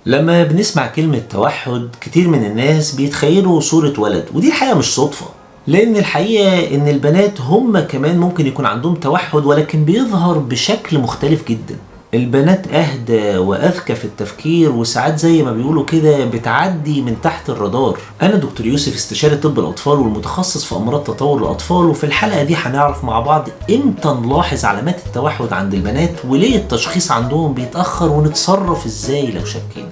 لما بنسمع كلمة توحد كتير من الناس بيتخيلوا صورة ولد، ودي الحقيقة مش صدفة، لأن الحقيقة إن البنات هم كمان ممكن يكون عندهم توحد ولكن بيظهر بشكل مختلف جدا. البنات أهدى وأذكى في التفكير، وساعات زي ما بيقولوا كده بتعدي من تحت الرادار. أنا دكتور يوسف، استشاري طب الأطفال والمتخصص في أمراض تطور الأطفال، وفي الحلقة دي هنعرف مع بعض إمتى نلاحظ علامات التوحد عند البنات، وليه التشخيص عندهم بيتأخر، ونتصرف إزاي لو شكينا.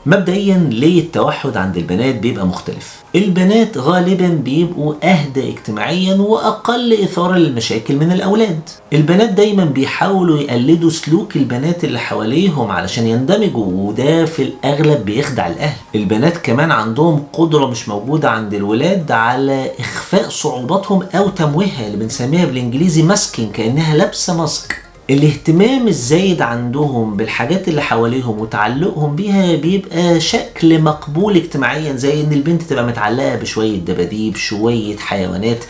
مبدئيا ليه التوحد عند البنات بيبقى مختلف؟ البنات غالبا بيبقوا اهدى اجتماعيا واقل اثارة للمشاكل من الاولاد. البنات دايما بيحاولوا يقلدوا سلوك البنات اللي حواليهم علشان يندمجوا، وده في الاغلب بيخدع الاهل. البنات كمان عندهم قدرة مش موجودة عند الولاد على اخفاء صعوباتهم او تمويهها، اللي بنسميها بالانجليزي ماسكينج، كأنها لابسة ماسك. الاهتمام الزايد عندهم بالحاجات اللي حواليهم وتعلقهم بيها بيبقى شكل مقبول اجتماعيا، زي ان البنت تبقى متعلقة بشوية دباديب، شوية حيوانات.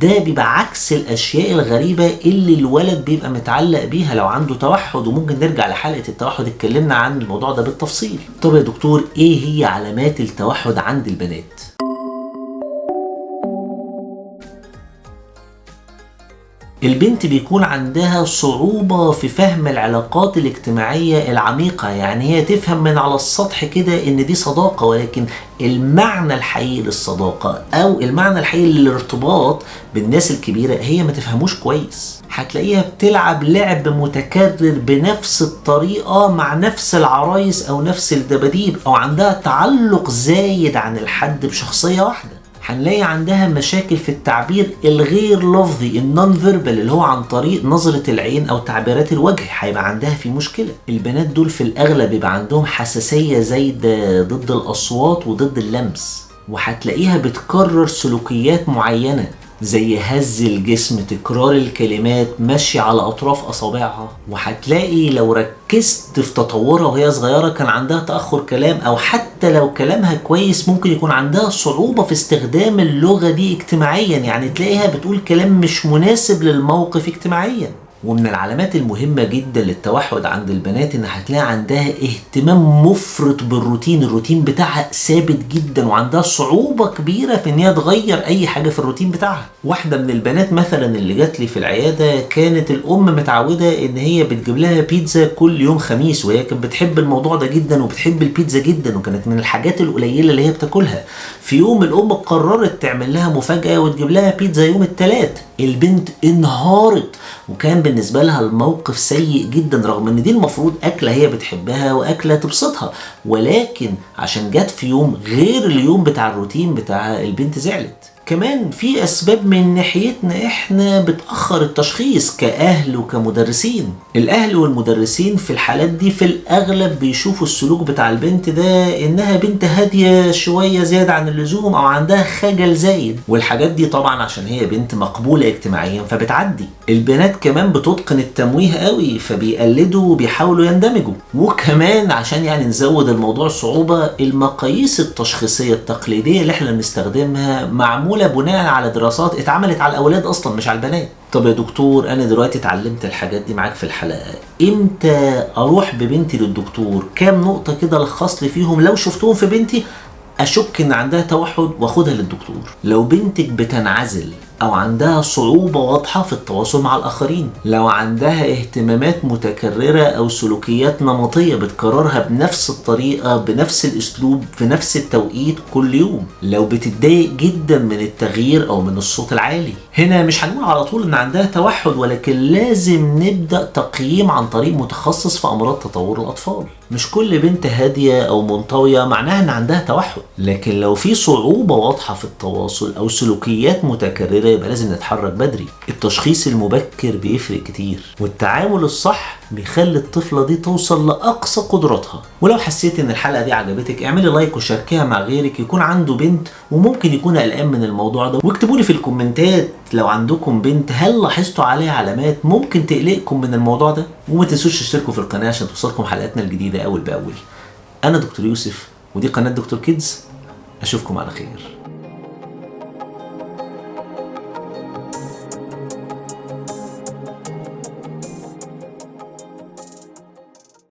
ده بيبقى عكس الاشياء الغريبة اللي الولد بيبقى متعلق بيها لو عنده توحد، وممكن نرجع لحلقة التوحد اتكلمنا عن الموضوع ده بالتفصيل. طب يا دكتور، ايه هي علامات التوحد عند البنات؟ البنت بيكون عندها صعوبة في فهم العلاقات الاجتماعية العميقة، يعني هي تفهم من على السطح كده ان دي صداقة، ولكن المعنى الحقيقي للصداقة او المعنى الحقيقي للارتباط بالناس الكبيرة هي ما تفهموش كويس. هتلاقيها بتلعب لعب متكرر بنفس الطريقة مع نفس العرايس او نفس الدباديب، او عندها تعلق زايد عن الحد بشخصية واحدة. هنلاقي عندها مشاكل في التعبير الغير لفظي، النون فيربال، اللي هو عن طريق نظرة العين او تعبيرات الوجه، هيبقى عندها في مشكلة. البنات دول في الاغلب بيبقى عندهم حساسية زايدة ضد الاصوات وضد اللمس، وهتلاقيها بتكرر سلوكيات معينة زي هز الجسم، تكرار الكلمات، مشي على اطراف اصابعها. وهتلاقي لو ركزت في تطورها وهي صغيرة كان عندها تأخر كلام، او حتى لو كلامها كويس ممكن يكون عندها صعوبة في استخدام اللغة دي اجتماعيا، يعني تلاقيها بتقول كلام مش مناسب للموقف اجتماعيا. ومن العلامات المهمة جدا للتوحد عند البنات ان هتلاقي عندها اهتمام مفرط بالروتين، الروتين بتاعها ثابت جدا، وعندها صعوبة كبيرة في ان هي تغير اي حاجة في الروتين بتاعها. واحدة من البنات مثلا اللي جات لي في العيادة كانت الام متعودة ان هي بتجيب لها بيتزا كل يوم خميس، وهي كانت بتحب الموضوع ده جدا وبتحب البيتزا جدا، وكانت من الحاجات القليلة اللي هي بتاكلها. في يوم الام قررت تعمل لها مفاجأة وتجيب لها بيتزا يوم الثلاث. البنت انهارت، وكان بالنسبة لها الموقف سيء جدا، رغم ان دي المفروض اكلة هي بتحبها واكلة تبسطها، ولكن عشان جت في يوم غير اليوم بتاع الروتين بتاعها البنت زعلت. كمان في اسباب من ناحيتنا احنا بتأخر التشخيص كأهل وكمدرسين. الاهل والمدرسين في الحالات دي في الاغلب بيشوفوا السلوك بتاع البنت ده انها بنت هادية شوية زيادة عن اللزوم، او عندها خجل زايد، والحاجات دي طبعا عشان هي بنت مقبولة اجتماعيا فبتعدي. البنات كمان بتتقن التمويه قوي، فبيقلدوا وبيحاولوا يندمجوا. وكمان عشان يعني نزود الموضوع صعوبة، المقاييس التشخيصية التقليدية اللي احنا بنستخدمها معمولة بناء على دراسات اتعملت على الاولاد اصلا مش على البنات. طب يا دكتور، انا دلوقتي اتعلمت الحاجات دي معاك في الحلقة، امتى اروح ببنتي للدكتور؟ كام نقطة كده لخص لي فيهم لو شفتهم في بنتي اشك ان عندها توحد واخدها للدكتور. لو بنتك بتنعزل او عندها صعوبة واضحة في التواصل مع الاخرين، لو عندها اهتمامات متكررة او سلوكيات نمطية بتكررها بنفس الطريقة بنفس الاسلوب في نفس التوقيت كل يوم، لو بتتضايق جدا من التغيير او من الصوت العالي، هنا مش هنقول على طول ان عندها توحد، ولكن لازم نبدأ تقييم عن طريق متخصص في امراض تطور الاطفال. مش كل بنت هادية او منطوية معناها ان عندها توحد، لكن لو في صعوبة واضحة في التواصل او سلوكيات متكررة يبقى لازم نتحرك بدري. التشخيص المبكر بيفرق كتير، والتعامل الصح بيخلي الطفلة دي توصل لأقصى قدراتها. ولو حسيت ان الحلقة دي عجبتك اعملي لايك وشاركيها مع غيرك يكون عنده بنت وممكن يكون قلقان من الموضوع ده، واكتبوا لي في الكومنتات لو عندكم بنت هل لاحظتوا عليها علامات ممكن تقلقكم من الموضوع ده. وما تنسوش تشتركوا في القناة عشان توصلكم حلقاتنا الجديدة أول بأول. أنا دكتور يوسف ودي قناة دكتور كيدز، أشوفكم على خير.